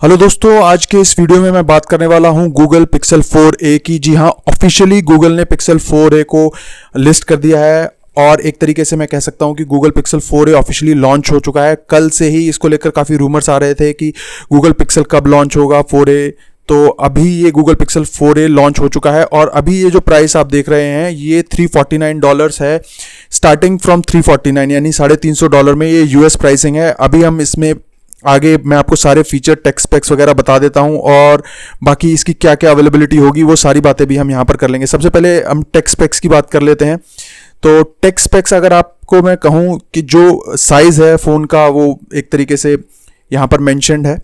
Hello दोस्तों, आज के इस वीडियो में मैं बात करने वाला हूं गूगल पिक्सल 4a की। जी हां, ऑफिशियली गूगल ने पिक्सल 4a को लिस्ट कर दिया है और एक तरीके से मैं कह सकता हूं कि Google pixel 4a officially launch हो चुका है। कल से ही इसको लेकर काफ़ी रूमर्स आ रहे थे कि गूगल पिक्सल कब लॉन्च होगा 4a। तो अभी ये गूगल पिक्सल 4a लॉन्च हो चुका है और अभी ये जो प्राइस आप देख रहे हैं ये $349 है, स्टार्टिंग फ्रॉम 349, यानी $350 में ये यूएस प्राइसिंग है। अभी हम इसमें आगे मैं आपको सारे फीचर टेक स्पेक्स वगैरह बता देता हूं और बाकी इसकी क्या क्या अवेलेबिलिटी होगी वो सारी बातें भी हम यहां पर कर लेंगे। सबसे पहले हम टेक स्पेक्स की बात कर लेते हैं। तो टेक स्पेक्स अगर आपको मैं कहूं कि जो साइज़ है फ़ोन का वो एक तरीके से यहां पर मेंशन्ड है,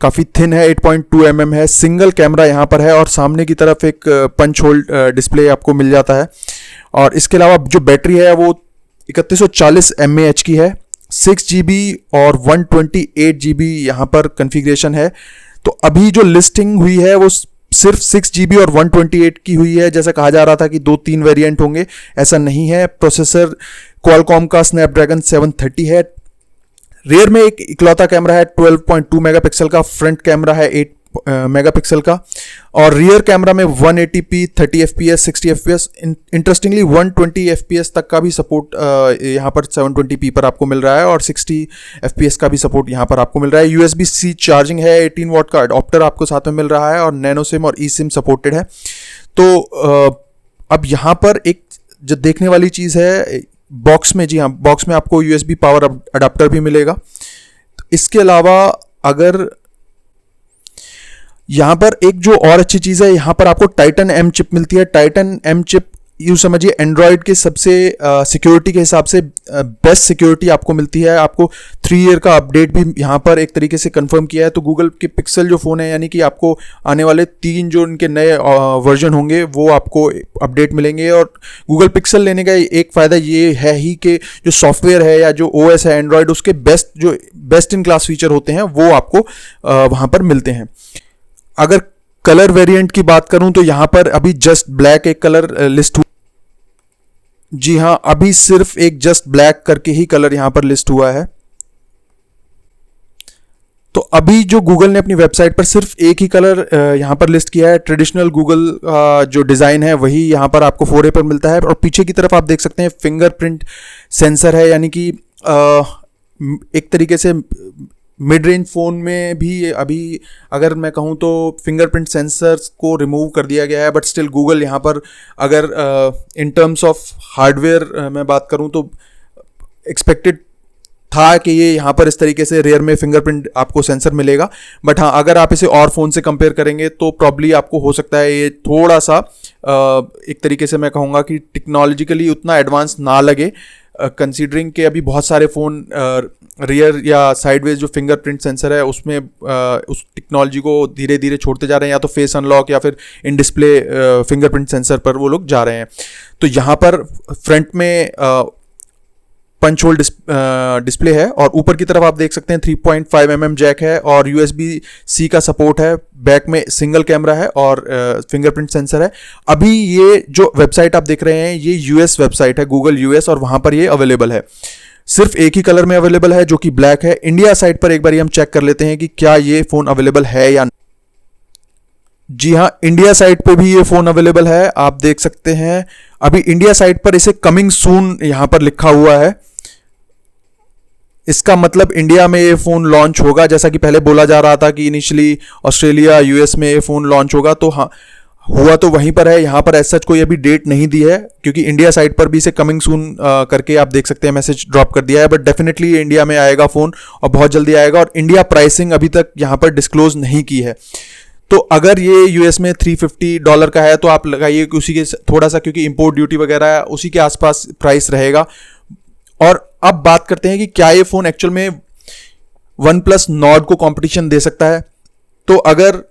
काफ़ी थिन है, 8.2 mm है, सिंगल कैमरा यहाँ पर है और सामने की तरफ एक पंच होल डिस्प्ले आपको मिल जाता है। और इसके अलावा जो बैटरी है वो 3140 mAh की है, 6 GB और 128 GB यहाँ पर कन्फिग्रेशन है। तो अभी जो लिस्टिंग हुई है वो सिर्फ 6 GB और 128 की हुई है। जैसा कहा जा रहा था कि 2-3 वेरिएंट होंगे, ऐसा नहीं है। प्रोसेसर क्वालकॉम का स्नैपड्रैगन 730 है। रेयर में एक इकलौता कैमरा है 12.2 मेगापिक्सल का, फ्रंट कैमरा है 8 मेगापिक्सल का और रियर कैमरा में 180p 30 fps 60 fps, interestingly 120 fps तक का भी सपोर्ट यहाँ पर 720p पर आपको मिल रहा है और 60 fps का भी सपोर्ट यहाँ पर आपको मिल रहा है। USB-C चार्जिंग है, 18 वाट का अडॉप्टर आपको साथ में मिल रहा है और नैनो सिम और ई सिम सपोर्टेड है। तो अब यहाँ पर एक जो देखने वाली चीज़ है बॉक्स में, जी हाँ, बॉक्स में आपको USB पावर अडाप्टर भी मिलेगा। इसके अलावा अगर यहाँ पर एक जो और अच्छी चीज़ है, यहाँ पर आपको टाइटन M चिप मिलती है। टाइटन M चिप यूँ समझिए एंड्रॉयड के सबसे सिक्योरिटी के हिसाब से बेस्ट सिक्योरिटी आपको मिलती है। आपको 3 ईयर का अपडेट भी यहाँ पर एक तरीके से कंफर्म किया है। तो गूगल के पिक्सल जो फ़ोन है, यानी कि आपको आने वाले 3 जो इनके नए वर्जन होंगे वो आपको अपडेट मिलेंगे। और गूगल पिक्सल लेने का एक फ़ायदा ये है ही कि जो सॉफ्टवेयर है या जो OS है एंड्रॉयड, उसके बेस्ट इन क्लास फीचर होते हैं वो आपको वहाँ पर मिलते हैं। अगर कलर वेरिएंट की बात करूं तो यहां पर अभी जस्ट ब्लैक एक कलर लिस्ट हुआ। जी हां, अभी सिर्फ एक जस्ट ब्लैक करके ही कलर यहां पर लिस्ट हुआ है। तो अभी जो गूगल ने अपनी वेबसाइट पर सिर्फ एक ही कलर यहां पर लिस्ट किया है। ट्रेडिशनल गूगल जो डिज़ाइन है वही यहां पर आपको 4A पर मिलता है। और पीछे की तरफ आप देख सकते हैं फिंगरप्रिंट सेंसर है, यानी कि एक तरीके से मिड रेंज फ़ोन में भी अभी अगर मैं कहूँ तो फिंगरप्रिंट सेंसर्स को रिमूव कर दिया गया है, बट स्टिल गूगल यहाँ पर अगर इन टर्म्स ऑफ हार्डवेयर मैं बात करूँ तो एक्सपेक्टेड था कि ये यहाँ पर इस तरीके से रेयर में फिंगरप्रिंट आपको सेंसर मिलेगा। बट हाँ, अगर आप इसे और फ़ोन से कंपेयर करेंगे तो प्रॉब्ली आपको हो सकता है ये थोड़ा सा एक तरीके से मैं कहूँगा कि टेक्नोलॉजिकली उतना एडवांस ना लगे, कंसीडरिंग कि अभी बहुत सारे फ़ोन रियर या साइडवेज जो फिंगरप्रिंट सेंसर है उसमें उस टेक्नोलॉजी को धीरे धीरे छोड़ते जा रहे हैं, या तो फेस अनलॉक या फिर इन डिस्प्ले फिंगरप्रिंट सेंसर पर वो लोग जा रहे हैं। तो यहाँ पर फ्रंट में पंच होल डिस्प्ले है और ऊपर की तरफ आप देख सकते हैं 3.5 mm जैक है और USB-C का सपोर्ट है। बैक में सिंगल कैमरा है और फिंगरप्रिंट सेंसर है। अभी ये जो वेबसाइट आप देख रहे हैं ये US वेबसाइट है, गूगल US, और वहाँ पर ये अवेलेबल है। सिर्फ एक ही कलर में अवेलेबल है जो कि ब्लैक है। इंडिया साइट पर एक बार हम चेक कर लेते हैं कि क्या ये फ़ोन अवेलेबल है या नहीं। जी हाँ, इंडिया साइट पे भी ये फ़ोन अवेलेबल है, आप देख सकते हैं। अभी इंडिया साइट पर इसे कमिंग सून यहाँ पर लिखा हुआ है। इसका मतलब इंडिया में ये फ़ोन लॉन्च होगा, जैसा कि पहले बोला जा रहा था कि इनिशियली ऑस्ट्रेलिया US में ये फ़ोन लॉन्च होगा। तो हाँ, हुआ तो वहीं पर है, यहाँ पर ऐसा कोई अभी डेट नहीं दी है, क्योंकि इंडिया साइट पर भी इसे कमिंग सून करके आप देख सकते हैं मैसेज ड्रॉप कर दिया है। बट डेफिनेटली ये इंडिया में आएगा फ़ोन और बहुत जल्दी आएगा। और इंडिया प्राइसिंग अभी तक यहाँ पर डिस्क्लोज नहीं की है। तो अगर ये US में $350 का है तो आप लगाइए कि उसी के थोड़ा सा, क्योंकि इंपोर्ट ड्यूटी वगैरह है, उसी के आसपास प्राइस रहेगा। और अब बात करते हैं कि क्या ये फ़ोन एक्चुअल में OnePlus Nord को कंपटीशन दे सकता है। तो अगर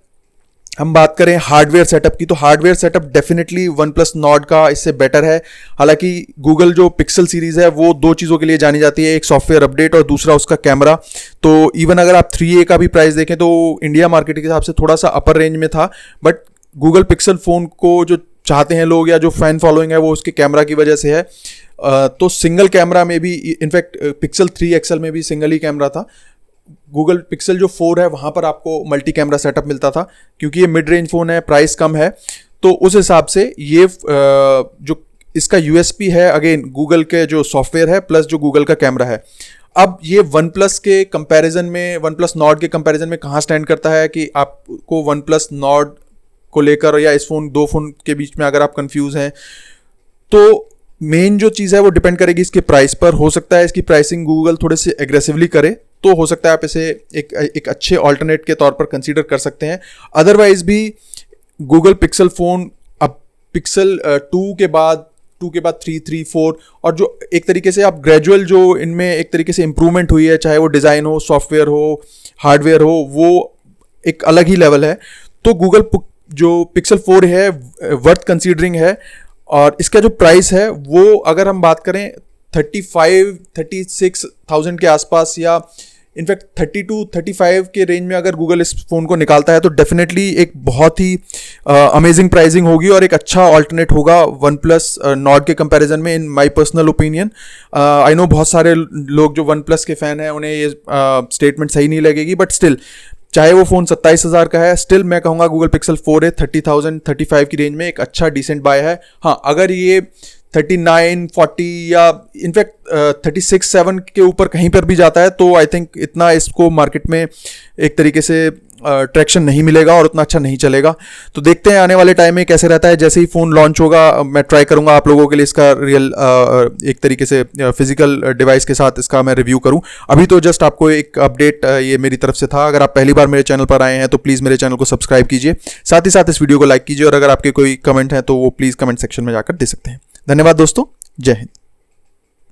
हम बात करें हार्डवेयर सेटअप की, तो hardware setup definitely OnePlus Nord का इससे बेटर है। हालांकि गूगल जो पिक्सल सीरीज़ है वो 2 चीज़ों के लिए जानी जाती है, एक सॉफ्टवेयर अपडेट और दूसरा उसका कैमरा। तो इवन अगर आप 3A का भी प्राइस देखें तो इंडिया मार्केट के हिसाब से थोड़ा सा अपर रेंज में था, बट गूगल पिक्सल फ़ोन को जो चाहते हैं लोग या जो फ़ैन फॉलोइंग है वो उसके कैमरा की वजह से है। तो सिंगल कैमरा में भी, इनफैक्ट पिक्सल 3 XL में भी सिंगल ही कैमरा था। गूगल पिक्सल जो 4 है वहाँ पर आपको मल्टी कैमरा सेटअप मिलता था, क्योंकि ये मिड रेंज फ़ोन है, प्राइस कम है, तो उस हिसाब से ये जो इसका यूएसपी है अगेन गूगल के जो सॉफ्टवेयर है प्लस जो गूगल का कैमरा है। अब ये वन प्लस के कंपैरिजन में, वन प्लस नॉर्ड के कंपैरिजन में कहाँ स्टैंड करता है कि आपको वन प्लस नॉर्ड को लेकर या इस फोन, दो फोन के बीच में अगर आप कंफ्यूज हैं, तो मेन जो चीज़ है वो डिपेंड करेगी इसके प्राइस पर। हो सकता है इसकी प्राइसिंग गूगल थोड़े से एग्रेसिवली करे, तो हो सकता है आप इसे एक अच्छे ऑल्टरनेट के तौर पर कंसीडर कर सकते हैं। अदरवाइज भी गूगल पिक्सल फ़ोन अब पिक्सल 2 के बाद 3, 4 और जो एक तरीके से आप ग्रेजुअल जो इनमें एक तरीके से इंप्रूवमेंट हुई है, चाहे वो डिज़ाइन हो, सॉफ्टवेयर हो, हार्डवेयर हो, वो एक अलग ही लेवल है। तो गूगल जो पिक्सल 4 है वर्थ कंसीडरिंग है। और इसका जो प्राइस है वो अगर हम बात करें 36,000 के आसपास या इनफैक्ट 32-35 के रेंज में अगर गूगल इस फ़ोन को निकालता है, तो डेफिनेटली एक बहुत ही अमेजिंग प्राइसिंग होगी और एक अच्छा ऑल्टरनेट होगा वन प्लस नॉर्ड के कंपैरिजन में, in my personal opinion. I know बहुत सारे लोग जो वन प्लस के फ़ैन हैं उन्हें ये स्टेटमेंट सही नहीं लगेगी, बट स्टिल चाहे वो फ़ोन 27,000 का है, स्टिल मैं कहूँगा गूगल पिक्सल 4 है 30,000-35 की रेंज में एक अच्छा डिसेंट बाय है। हाँ, अगर ये 39, 40 या इनफैक्ट 36-7 के ऊपर कहीं पर भी जाता है, तो आई थिंक इतना इसको मार्केट में एक तरीके से ट्रैक्शन नहीं मिलेगा और उतना अच्छा नहीं चलेगा। तो देखते हैं आने वाले टाइम में कैसे रहता है। जैसे ही फ़ोन लॉन्च होगा मैं ट्राई करूंगा आप लोगों के लिए इसका रियल एक तरीके से फिजिकल डिवाइस के साथ इसका मैं रिव्यू करूं। अभी तो जस्ट आपको एक अपडेट ये मेरी तरफ से था। अगर आप पहली बार मेरे चैनल पर आए हैं तो प्लीज़ मेरे चैनल को सब्सक्राइब कीजिए, साथ ही साथ इस वीडियो को लाइक कीजिए, और अगर आपके कोई कमेंट है तो वो प्लीज़ कमेंट सेक्शन में जाकर दे सकते हैं। धन्यवाद दोस्तों, जय हिंद।